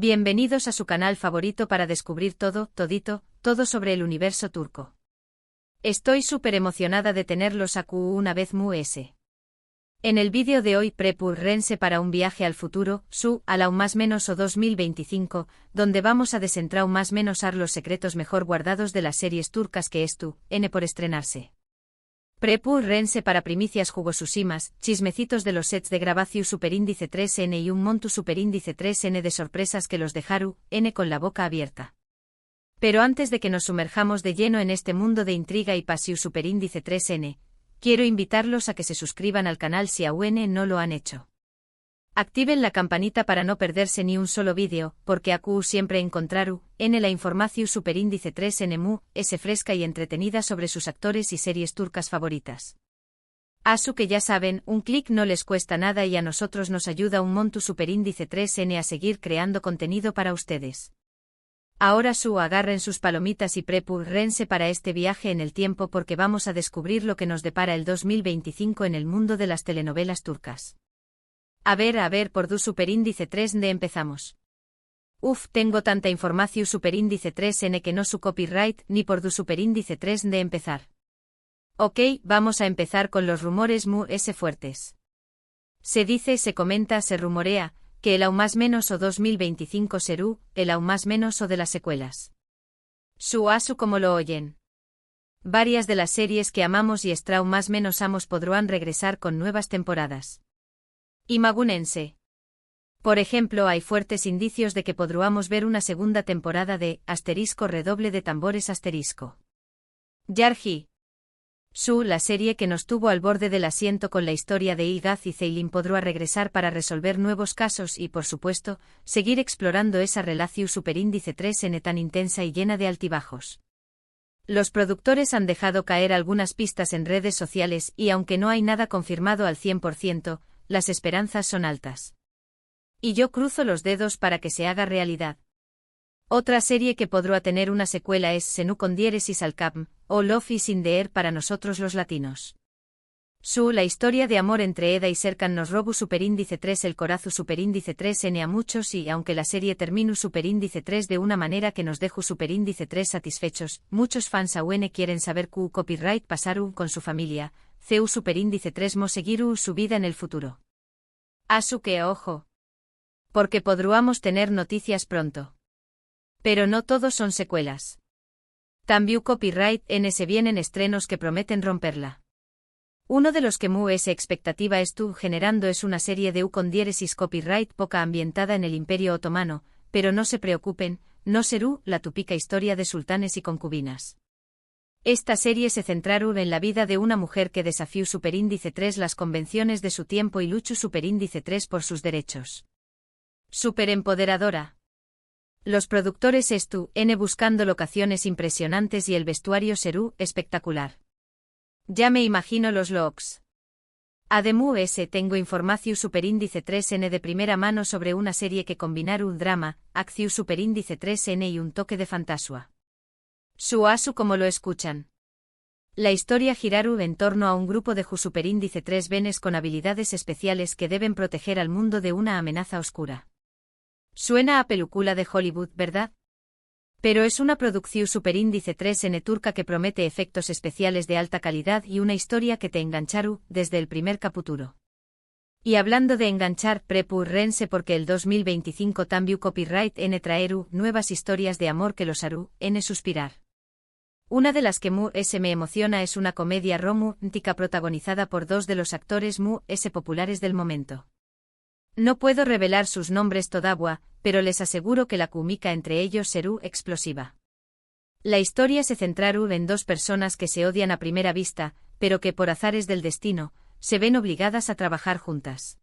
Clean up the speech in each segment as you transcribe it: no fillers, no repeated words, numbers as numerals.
Bienvenidos a su canal favorito para descubrir todo sobre el universo turco. Estoy súper emocionada de tenerlos aquí una vez más. En el vídeo de hoy prepárense para un viaje al futuro, a la más menos o 2025, donde vamos a desentrar más menos los secretos mejor guardados de las series turcas que por estrenarse. Prepárense para primicias jugosísimas, chismecitos de los sets de grabación superíndice 3N y un monto superíndice 3N de sorpresas que los dejaron con la boca abierta. Pero antes de que nos sumerjamos de lleno en este mundo de intriga y pasión superíndice 3N, quiero invitarlos a que se suscriban al canal si aún no lo han hecho. Activen la campanita para no perderse ni un solo vídeo, porque aquí siempre encontraru la información superíndice 3N es fresca y entretenida sobre sus actores y series turcas favoritas. Asu que ya saben, un clic no les cuesta nada y a nosotros nos ayuda un monto superíndice 3N a seguir creando contenido para ustedes. Ahora agarren sus palomitas y prepárense para este viaje en el tiempo porque vamos a descubrir lo que nos depara el 2025 en el mundo de las telenovelas turcas. A ver, por du superíndice 3N empezamos. Tengo tanta información superíndice 3N que no su copyright ni por du superíndice 3N empezar. Ok, vamos a empezar con los rumores fuertes. Se comenta, se rumorea, que el más menos o 2025 serú, el más menos o de las secuelas. Asu como lo oyen. Varias de las series que amamos y estrau más menos amos podrán regresar con nuevas temporadas. Imagúnense. Por ejemplo, hay fuertes indicios de que podríamos ver una segunda temporada de redoble de tambores Yarji. La serie que nos tuvo al borde del asiento con la historia de Igaz y Ceylin podrá regresar para resolver nuevos casos y, por supuesto, seguir explorando esa relación superíndice 3N tan intensa y llena de altibajos. Los productores han dejado caer algunas pistas en redes sociales y aunque no hay nada confirmado al 100%, las esperanzas son altas. Y yo cruzo los dedos para que se haga realidad. Otra serie que podrá tener una secuela es Senu con diéresis al cap, o Love is in the air para nosotros los latinos. La historia de amor entre Eda y Serkan nos robu superíndice 3 el corazo superíndice 3N a muchos y aunque la serie terminu superíndice 3 de una manera que nos deju superíndice 3 satisfechos, muchos fans aún quieren saber cu copyright pasaru con su familia, cu superíndice 3 mo seguiru su vida en el futuro. Asu que ojo. Porque podríamos tener noticias pronto. Pero no todos son secuelas. También copyright se vienen estrenos que prometen romperla. Uno de los que expectativa generando es una serie de con diéresis copyright poca ambientada en el Imperio Otomano, pero no se preocupen, no serú la tupica historia de sultanes y concubinas. Esta serie se centraru en la vida de una mujer que desafió superíndice 3 las convenciones de su tiempo y luchó superíndice 3 por sus derechos. Superempoderadora. Los productores buscando locaciones impresionantes y el vestuario serú espectacular. Ya me imagino los looks. Además tengo información superíndice 3N de primera mano sobre una serie que combinar un drama, acción superíndice 3N y un toque de fantasía. Asu como lo escuchan. La historia giraru en torno a un grupo de superíndice 3 venes con habilidades especiales que deben proteger al mundo de una amenaza oscura. Suena a película de Hollywood, ¿verdad? Pero es una producción superíndice 3N turca que promete efectos especiales de alta calidad y una historia que te engancharu desde el primer capítulo. Y hablando de enganchar, prepárense porque el 2025 también copyright traeru nuevas historias de amor que los harú suspirar. Una de las que me emociona es una comedia romántica protagonizada por dos de los actores populares del momento. No puedo revelar sus nombres todavía, pero les aseguro que la química entre ellos serú explosiva. La historia se centraru en dos personas que se odian a primera vista, pero que por azares del destino, se ven obligadas a trabajar juntas.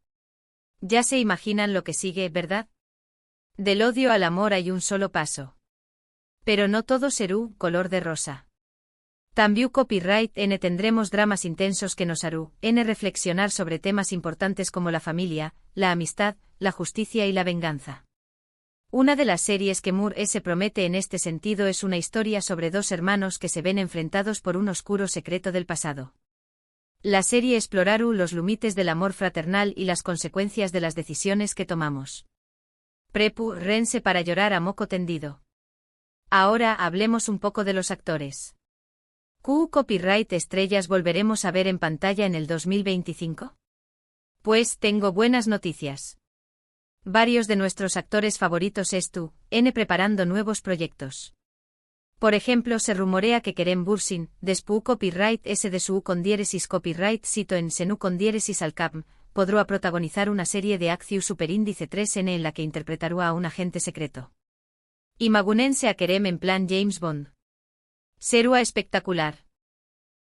Ya se imaginan lo que sigue, ¿verdad? Del odio al amor hay un solo paso. Pero no todo serú color de rosa. También copyright tendremos dramas intensos que nos harú reflexionar sobre temas importantes como la familia, la amistad, la justicia y la venganza. Una de las series que se promete en este sentido es una historia sobre dos hermanos que se ven enfrentados por un oscuro secreto del pasado. La serie exploraru los límites del amor fraternal y las consecuencias de las decisiones que tomamos. Prepu Rense para llorar a moco tendido. Ahora hablemos un poco de los actores. ¿Qué copyright estrellas volveremos a ver en pantalla en el 2025? Pues tengo buenas noticias. Varios de nuestros actores favoritos están preparando nuevos proyectos. Por ejemplo, se rumorea que Kerem Bürsin, despu copyright S de su con diéresis copyright cito en senu con diéresis al cap, podrá protagonizar una serie de Acciu Superíndice 3N en la que interpretará a un agente secreto. Imagunense a Kerem en plan James Bond. Será espectacular.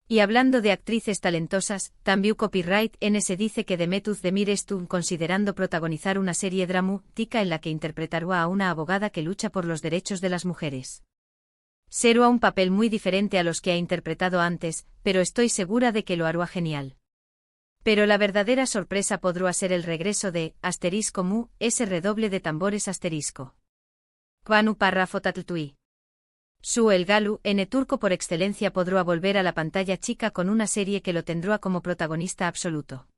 Y hablando de actrices talentosas, también copyright N se dice que Demetuz Demir estuvo considerando protagonizar una serie dramática en la que interpretará a una abogada que lucha por los derechos de las mujeres. Será un papel muy diferente a los que ha interpretado antes, pero estoy segura de que lo hará genial. Pero la verdadera sorpresa podrá ser el regreso de asterisco mu, ese redoble de tambores asterisco. Kwanu párrafo tatltui. Su el Galu, en turco por excelencia podrá volver a la pantalla chica con una serie que lo tendrá como protagonista absoluto.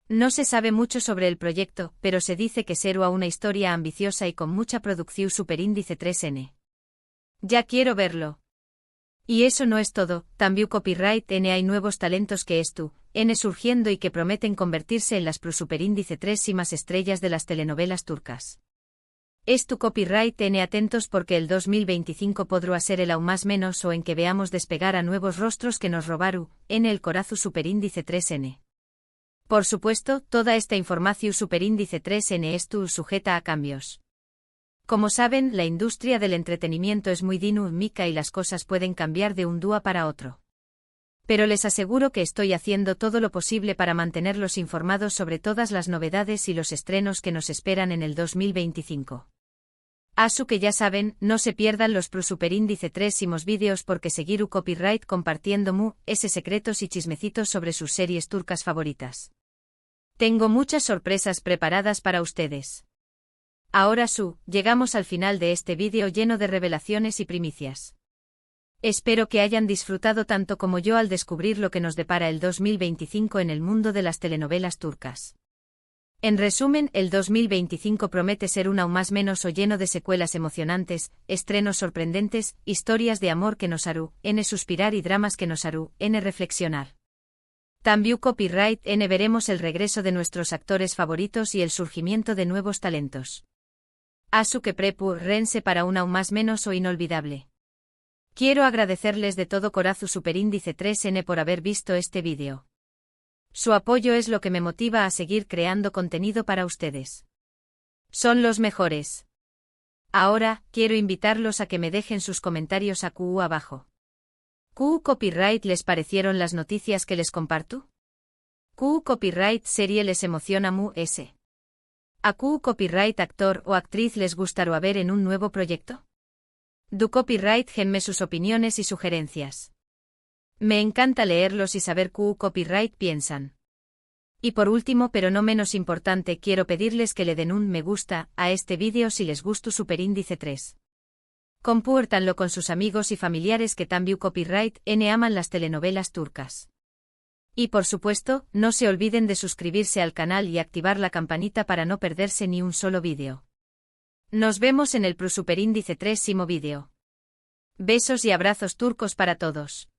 No se sabe mucho sobre el proyecto, pero se dice que será una historia ambiciosa y con mucha producción superíndice 3N. Ya quiero verlo. Y eso no es todo, también copyright N hay nuevos talentos que N surgiendo y que prometen convertirse en las superíndice 3 y más estrellas de las telenovelas turcas. Copyright N atentos porque el 2025 podrá ser el aún más menos o en que veamos despegar a nuevos rostros que nos robaru, en el corazu superíndice 3N. Por supuesto, toda esta información superíndice 3N sujeta a cambios. Como saben, la industria del entretenimiento es muy dinámica y las cosas pueden cambiar de un día para otro. Pero les aseguro que estoy haciendo todo lo posible para mantenerlos informados sobre todas las novedades y los estrenos que nos esperan en el 2025. Asu que ya saben, no se pierdan los superíndice 3 imos vídeos porque seguir copyright compartiendo secretos y chismecitos sobre sus series turcas favoritas. Tengo muchas sorpresas preparadas para ustedes. Ahora llegamos al final de este vídeo lleno de revelaciones y primicias. Espero que hayan disfrutado tanto como yo al descubrir lo que nos depara el 2025 en el mundo de las telenovelas turcas. En resumen, el 2025 promete ser un aún más menos o lleno de secuelas emocionantes, estrenos sorprendentes, historias de amor que nos harán suspirar y dramas que nos harán reflexionar. También copyright N veremos el regreso de nuestros actores favoritos y el surgimiento de nuevos talentos. Asu que prepu rense para un aún más menos o inolvidable. Quiero agradecerles de todo corazón superíndice 3N por haber visto este vídeo. Su apoyo es lo que me motiva a seguir creando contenido para ustedes. Son los mejores. Ahora, quiero invitarlos a que me dejen sus comentarios abajo. ¿Qué copyright les parecieron las noticias que les comparto? ¿Qué copyright serie les emociona ese? ¿A qué copyright actor o actriz les gustaría ver en un nuevo proyecto? Du copyright genme sus opiniones y sugerencias. Me encanta leerlos y saber qué copyright piensan. Y por último pero no menos importante quiero pedirles que le den un me gusta a este vídeo si les gustó superíndice 3. Compártanlo con sus amigos y familiares que también copyright N aman las telenovelas turcas. Y por supuesto, no se olviden de suscribirse al canal y activar la campanita para no perderse ni un solo vídeo. Nos vemos en el superíndice 3 vídeo. Besos y abrazos turcos para todos.